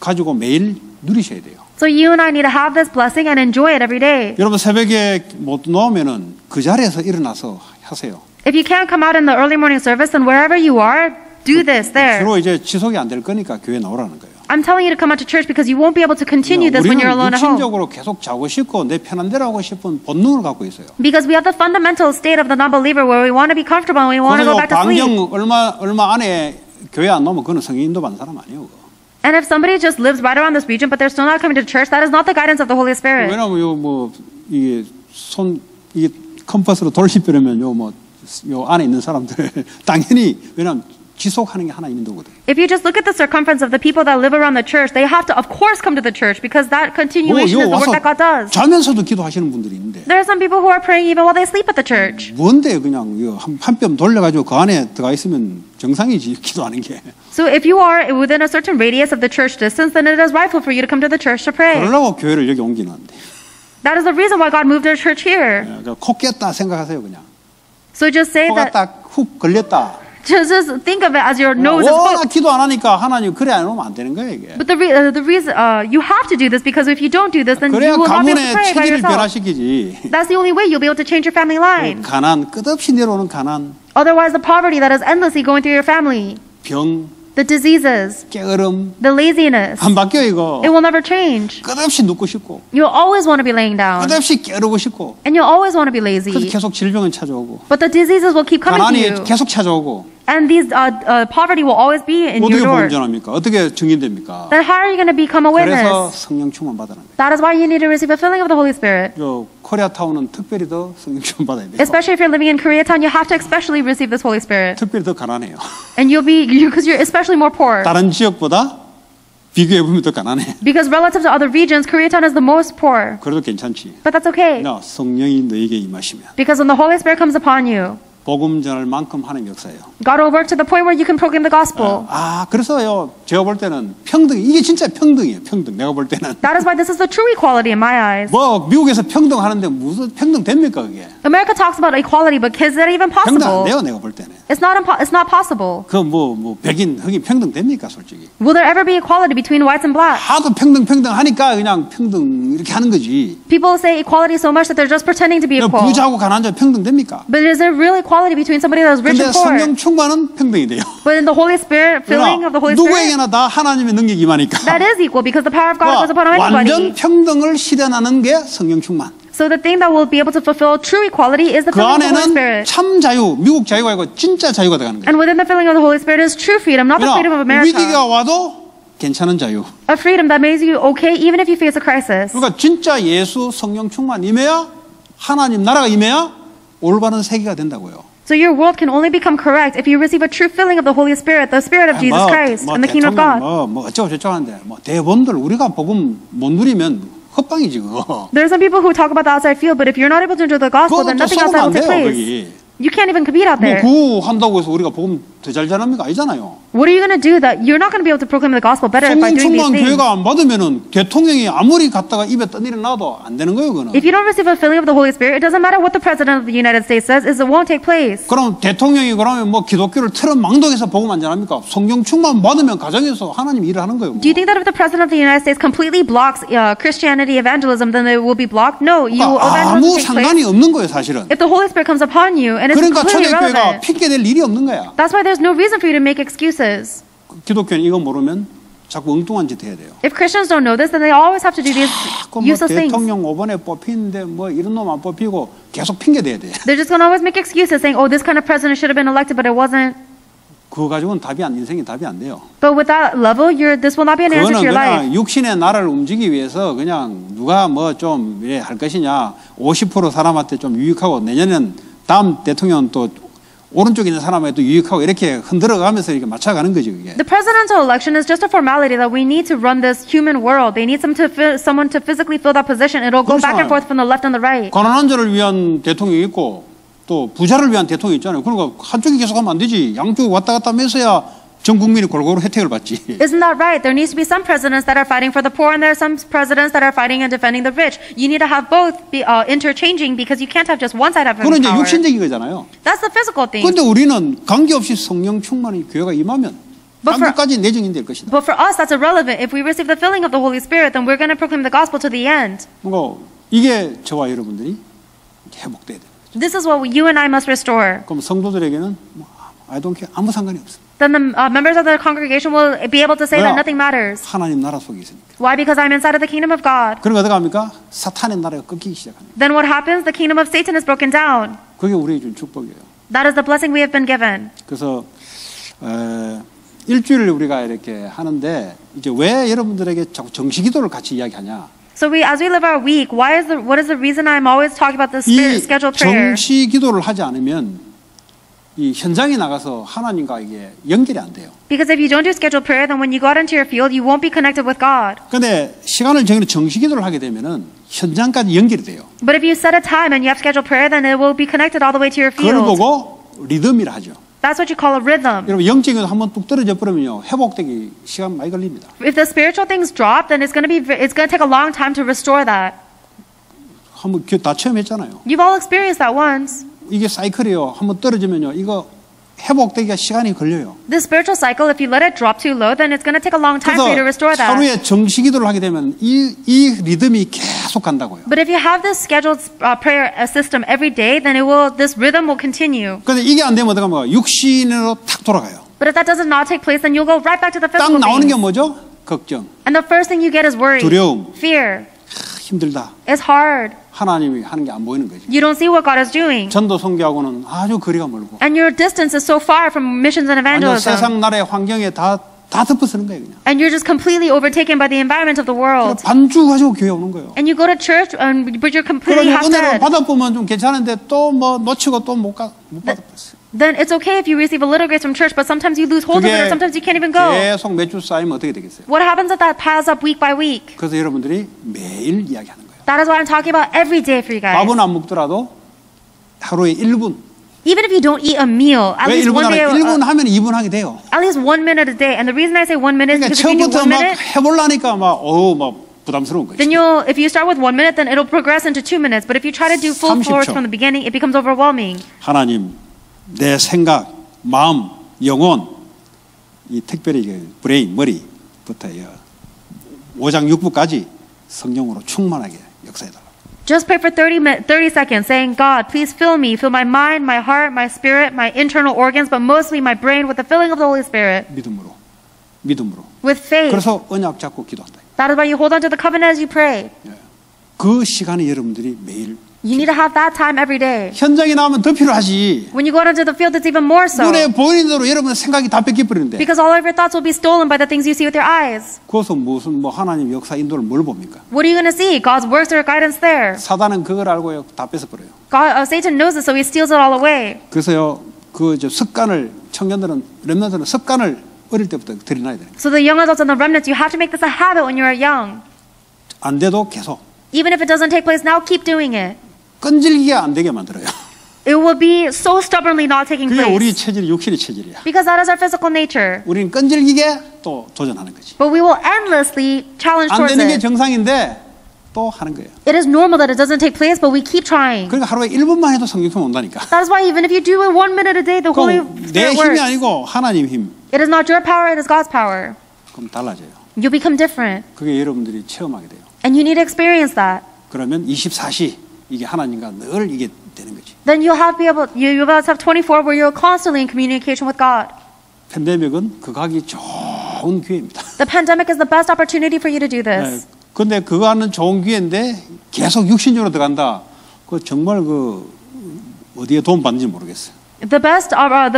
가지고 매일 누리셔야 돼요. So you and I need to have this blessing and enjoy it every day. 여러분 새벽에 못 나오면은 그 자리에서 일어나서 하세요. If you can't come out in the early morning service, then wherever you are, do this there. 주로 이제 지속이 안 될 거니까 교회 나오라는 거예요. I'm telling you to come out to church because you won't be able to continue this when you're alone 우리는 at home. 육신적으로 계속 자고 싶고 내 편한 대로 하고 싶은 본능을 갖고 있어요. Because we have the fundamental state of the non-believer where we want to be comfortable and we want to go back to sleep. 반경 얼마 안에 교회 안 나오면 그건 성령 인도 받는 사람 아니에요. 그거. And if somebody just lives right around this region but they're still not coming to church, that is not the guidance of the Holy Spirit. 왜냐면 이게 이게 컴퍼스로 돌리려면 요 안에 있는 사람들 당연히 왜냐면 지속하는 게 하나님 인도거든. If you just look at the circumference of the people that live around the church, they have to, of course, come to the church because that continuation is the work that God does. 자면서도 기도하시는 분들이 있는데. There are some people who are praying even while they sleep at the church. 뭔데 그냥 한 뼘 돌려가지고 그 안에 들어가 있으면 정상이지 기도하는 게. So if you are within a certain radius of the church distance, then it is rightful for you to come to the church to pray. 그러려고 교회를 여기 옮기는데. That is the reason why God moved our church here. 코 꼈다 생각하세요 그냥. So just say 코가 that. 딱 훅 걸렸다. Just think of it as your nose is 워낙 hooked. 기도 안 하니까 하나님 그래 안 오면 안 되는 거예요 이게. But the reason you have to do this because if you don't do this, then 그래야 you will not be able 가문의 to pray by 체질을 yourself. 변화시키지. That's the only way you'll be able to change your family line. 가난 끝없이 내려오는 가난, Otherwise, the poverty that is endlessly going through your family, 병, the diseases, 게으름 the laziness, 안 바뀌어 이거. it will never change. 끝없이 눕고 싶고, You'll always want to be laying down, 끝없이 게으르고 싶고, and you'll always want to be 그래서 lazy. 계속 질병은 찾아오고, But the diseases will keep coming to you, 가난이 계속 찾아오고. and these poverty will always be in 어떻게 your door. 보존합니까? 어떻게 증인됩니까? Then how are you going to become a 그래서 witness? 성령 충만 받으라는 거예요. That is why you need to receive a filling of the Holy Spirit. 저 코리아타운은 특별히 더 성령 충만 받아야 돼요. Especially if you're living in Koreatown, you have to especially receive this Holy Spirit. 특별히 더 가난해요. And because you're especially more poor. 다른 지역보다 비교해 보면 더 가난해. Because relative to other regions, Koreatown is the most poor. 그래도 괜찮지. But that's okay. 야, 성령이 너에게 임하시면 Because when the Holy Spirit comes upon you, 복음 전할 만큼 하는 역사예요. God will work to the point where you can proclaim the gospel. 그래서요. 제가 볼 때는 평등 이게 진짜 평등이에요. 평등. 내가 볼 때는 That is why this is the true equality in my eyes. 뭐 미국에서 평등하는데 무슨 평등 됩니까 그게? America talks about equality, but is that even 평등 안 possible? 돼요. 내가 볼 때는. It's not possible. 그 뭐 백인 흑인 평등 됩니까 솔직히? Will there ever be equality between whites and blacks? 하도 평등 하니까 그냥 평등 이렇게 하는 거지. People say equality so much that they're just pretending to be equal. 부자고 가난자 평등 됩니까? But is there real equality between somebody that is rich 근데 and poor? 성령 충만은 평등이 돼요. But in the Holy Spirit, filling of the Holy Spirit, 누구에게나 다 하나님의 능력이 임하니까. that is equal because the power of God goes upon 완전 anybody. 평등을 실현하는 게 성령 충만. So the thing that will be able to fulfill true equality is the 그 filling of the Holy 안에는 Spirit. 참 자유, 미국 자유가 아니고 진짜 자유가 들어가는 거예요. And within the filling of the Holy Spirit is true freedom, not the freedom of America. 위기가 와도 괜찮은 자유. A freedom that makes you okay even if you face a crisis. 그러니까 진짜 예수 성령 충만 임해야 하나님 나라가 임해야 올바른 세계가 된다고요. So your world can only become correct if you receive a true filling of the Holy Spirit, the Spirit of Jesus Christ, and the kingdom of God. 뭐 어쩌고 저쩌고 하는데 뭐 대본들 우리가 복음 못 누리면 헛방이지 그거. There are some people who talk about the outside field, but if you're not able to enjoy the gospel, then 그거 또 nothing 써보면 outside 안 will take 돼요 place. 거기. You can't even compete out 뭐 there. 구한다고 해서 우리가 복음 더 잘 자랍니까? 아니잖아요. What are you going to do that you're not going to be able to proclaim the gospel better by 성령 doing these 충만 things? 교회가 안 받으면은 대통령이 아무리 갖다가 입에 떠내려 놔도 안 되는 거예요, 그거는. If you don't receive a filling of the Holy Spirit, it doesn't matter what the president of the United States says, it won't take place. 그럼 대통령이 그러면 뭐 기독교를 틀은 망독해서 복음 안 전합니까? 성령 충만 받으면 가정에서 하나님 일을 하는 거예요. Do you think that if the president of the United States completely blocks Christianity evangelism, then it will be blocked? No, you 그러니까 evangelism 아무 will take place. 상관이 없는 거예요, 사실은. If the Holy Spirit comes upon you and it's 그러니까 completely 초대교회가 irrelevant, 핑계 댈 일이 없는 거야. that's why there's no reason for you to make excuses. 기독교는 이거 모르면 자꾸 엉뚱한 짓 해야 돼요. If Christians don't know this, then they always have to do these 뭐 useless things. 대통령 5번에 뽑히는데 뭐 이런 놈 안 뽑히고 계속 핑계 대야 돼. They're just going to always make excuses saying, oh, this kind of president should have been elected, but it wasn't. 그거 가지고는 인생이 답이 안 돼요. But with that level, this will not be an answer 그거는 to your life. 그냥 육신의 나라를 움직이기 위해서 그냥 누가 뭐 좀 할 것이냐 50% 사람한테 좀 유익하고 내년엔 다음 대통령은 또 오른쪽에 있는 사람에게 또 유익하고 이렇게 흔들어가면서 이렇게 맞춰가는 거죠, 그게. The presidential election is just a formality that we need to run this human world. They need someone to physically fill that position. It'll go back and forth from the left and the right. 가난한 자를 위한 대통령이 있고 또 부자를 위한 대통령이 있잖아요. 그러니까 한쪽이 계속 하면 안 되지. 양쪽 왔다 갔다 하면서야 전 국민이 골고루 혜택을 받지. Isn't that right? There needs to be some presidents that are fighting for the poor and there are some presidents that are fighting and defending the rich. You need to have both be interchanging because you can't have just one side having 그건 이제 power. 육신적인 거잖아요. That's the physical thing. 그런데 우리는 관계없이 성령 충만이 교회가 임하면 But for- 땅끝까지 내정이 될 것이다. But for us, that's irrelevant. If we receive the filling of the Holy Spirit, then we're going to proclaim the gospel to the end. 뭐 이게 저와 여러분들이 회복돼야 돼요. This is what you and I must restore. 그럼 성도들에게는 뭐 I don't care 아무 상관이 없어. Then the members of the congregation will be able to say that nothing matters. 하나님 나라 속에 있으니까. Why? Because I'm inside of the kingdom of God. 그러니까 어떻게 합니까? 사탄의 나라가 꺾이기 시작합니다. Then what happens? The kingdom of Satan is broken down. 그게 우리에게 준 축복이에요. That is the blessing we have been given. 그래서 일주일을 우리가 이렇게 하는데 이제 왜 여러분들에게 자꾸 정시기도를 같이 이야기하냐? So as we live our week, what is the reason I'm always talking about the 이 scheduled prayer? 정시기도를 하지 않으면 이 현장에 나가서 하나님과 이게 연결이 안 돼요. Because if you don't do scheduled prayer, then when you go out into your field, you won't be connected with God. 근데 시간을 정해서 정시기도를 하게 되면은 현장까지 연결이 돼요. But if you set a time and you have scheduled prayer, then it will be connected all the way to your 그걸 field. 보고 리듬이라 하죠. That's what you call a rhythm. 여러분 영적인 거 한번 뚝 떨어져 버리면요 회복되기 시간 많이 걸립니다. If the spiritual things drop, then it's going to take a long time to restore that. 한번 다 체험했잖아요. You've all experienced that once. 이게 사이클이에요. 한번 떨어지면요 이거 회복되기가 시간이 걸려요. This spiritual cycle, if you let it drop too low, then it's going to take a long time for you to 그래서 restore that. 하루에 정시기도를 하게 되면 이 리듬이 계속 간다고요. But if you have this scheduled prayer system every day, then this rhythm will continue. 근데 이게 안 되면 어떡 합니까? 육신으로 탁 돌아가요. But if that does not take place, then you'll go right back to the 딱 physical 나오는 게 things. 뭐죠? 걱정, And the first thing you get is worry, 두려움. fear. 힘들다. It's hard. 하나님이 하는 게 안 보이는 거죠. You don't see what God is doing. 전도 선교하고는 아주 거리가 멀고 And your distance is so far from missions and 완전 evangelism. 세상 나라의 환경에 다 덮어쓰는 거예요. 그냥. And you're just completely overtaken by the environment of the world. 반주 가지고 교회 오는 거예요. And you go to church, but you're completely 그러면 은혜를 half-dead. 받아보면 좀 괜찮은데 또 뭐 놓치고 또 못 받아봤어요. Then it's okay if you receive a little grace from church, but sometimes you lose hold of it, or 그게 sometimes you can't even go. 계속 몇 주 쌓이면 어떻게 되겠어요? What happens if that piles up week by week? 그래서 여러분들이 매일 이야기하는 거예요. That is what I'm talking about every day for you guys. 밥은 안 먹더라도 하루에 1분. Even if you don't eat a meal, at 왜 least 1분 one day, 하나? 1분 하면 2분 하게 돼요. at least 1 minute a day. And the reason I say 1 minute is 그러니까 because if you do 처음부터 1 막 minute, 해보려니까 막 부담스러운 거죠. then if you start with 1 minute, then it'll progress into 2 minutes. But if you try to do full 30초. force from the beginning, it becomes overwhelming. 하나님, 내 생각, 마음, 영혼, 이 특별히 브레인, 머리부터 5장 6부까지 성령으로 충만하게 역사해달라. Just pray for 30 seconds, saying, God, please fill me, fill my mind, my heart, my spirit, my internal organs, but mostly my brain with the filling of the Holy Spirit. 믿음으로. With faith. 그래서 언약 잡고 기도한다. That is why you hold on to the covenant as you pray. 그 시간에 여러분들이 매일 You need to have that time every day. 현장에 나오면 더 필요하지. When you go out into the field, it's even more so. 눈에 보이는 대로 여러분의 생각이 다 뺏겨버리는데 Because all of your thoughts will be stolen by the things you see with your eyes. 그것은 무슨 하나님 역사 인도를 뭘 봅니까? What are you going to see? God's works or guidance there. 사단은 그걸 알고요 다 뺏어버려요. Satan knows it, so he steals it all away. 그래서요 습관을 청년들은 렘넌트는 습관을 어릴 때부터 들여놔야 되는 거예요. So the young adults and the remnants, you have to make this a habit when you're young. 안 돼도 계속 Even if it doesn't take place now, keep doing it. 끈질기게 안 되게 만들어요. it will be so stubbornly not taking 그게 우리 place. 체질이 육신의 체질이야. Because that is our physical nature. 우리는 끈질기게 또 도전하는 거지. But we will endlessly challenge 안 towards 되는 게 it. 정상인데 또 하는 거예요. It is normal that it doesn't take place, but we keep trying. 그러니까 하루에 1분만 해도 성경통 온다니까. That is why even if you do it 1 minute a day, the Holy 내 Spirit 힘이 works. 아니고 하나님 힘. It is not your power, it is God's power. 그럼 달라져요. You become different. 그게 여러분들이 체험하게 돼요. And you need to experience that. 그러면 24시 이게 하나님과 늘 이게 되는 거지. Then you'll have you'll have 24 where you're constantly in communication with God. 팬데믹은 그거 하기 좋은 기회입니다. The pandemic is the best opportunity for you to do this. 근데 그거 하는 좋은 기회인데 계속 육신적으로 들어간다. 그 정말 그 어디에 도움 받는지 모르겠어요. The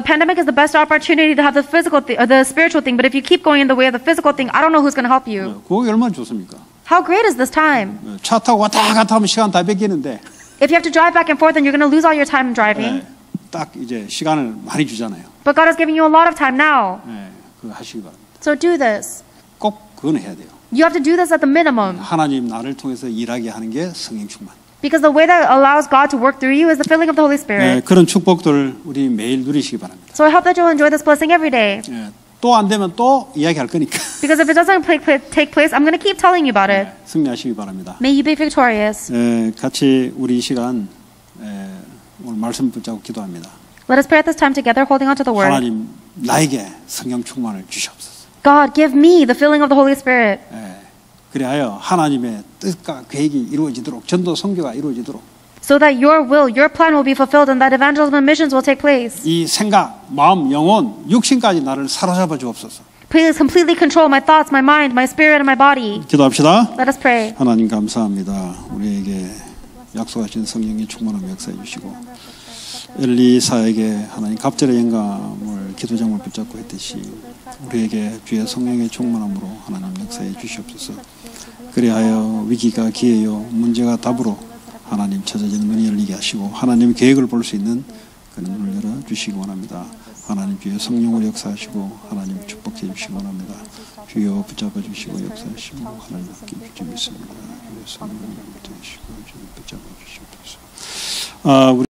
pandemic is the best opportunity to have the physical the spiritual thing. But if you keep going in the way of the physical thing, I don't know who's going to help you. 그거 얼마나 좋습니까? How great is this time? 차 타고 왔다 갔다 하면 시간 다 뺏기는데 If you have to drive back and forth, then you're going to lose all your time driving. 딱 이제 시간을 많이 주잖아요. But God is giving you a lot of time now. 그거 하시기 바랍니다. So do this. 꼭 그건 해야 돼요. You have to do this at the minimum. 하나님 나를 통해서 일하게 하는 게 성령 충만. Because the way that allows God to work through you is the filling of the Holy Spirit. 그런 축복들 우리 매일 누리시기 바랍니다. So I hope that you'll enjoy this blessing every day. 또 안 되면 또 이야기할 거니까. Because if it doesn't take place, I'm going to keep telling you about it. 승리하시기 바랍니다. May you be victorious. 같이 우리 이 시간 오늘 말씀 붙잡고 기도합니다. Let us pray at this time together, holding on to the word. 하나님 나에게 성령 충만을 주시옵소서. God, give me the filling of the Holy Spirit. 그리하여 하나님의 뜻과 계획이 이루어지도록 전도 선교가 이루어지도록 So that your will, your plan will be fulfilled and that evangelism and missions will take place. 이 생각, 마음, 영혼, 육신까지 나를 사로잡아 주옵소서. Please completely control my thoughts, my mind, my spirit, and my body. 기도합시다. Let us pray. 하나님 감사합니다. 우리에게 약속하신 성령이 충만함 역사해 주시고 엘리사에게 하나님 갑절의 영감을 기도장을 붙잡고 했듯이 우리에게 주의 성령의 충만함으로 하나님 역사해 주시옵소서. 그리하여 위기가 기회요 문제가 답으로 하나님 찾아지는 눈이 열리게 하시고 하나님의 계획을 볼 수 있는 그런 눈을 열어주시기 원합니다. 하나님 주의 성령을 역사하시고 하나님 축복해 주시기 원합니다. 주여 붙잡아 주시고 역사하시고 하나님 함께 주님 있습니다. 주의 성령을 붙잡아 주시옵소서.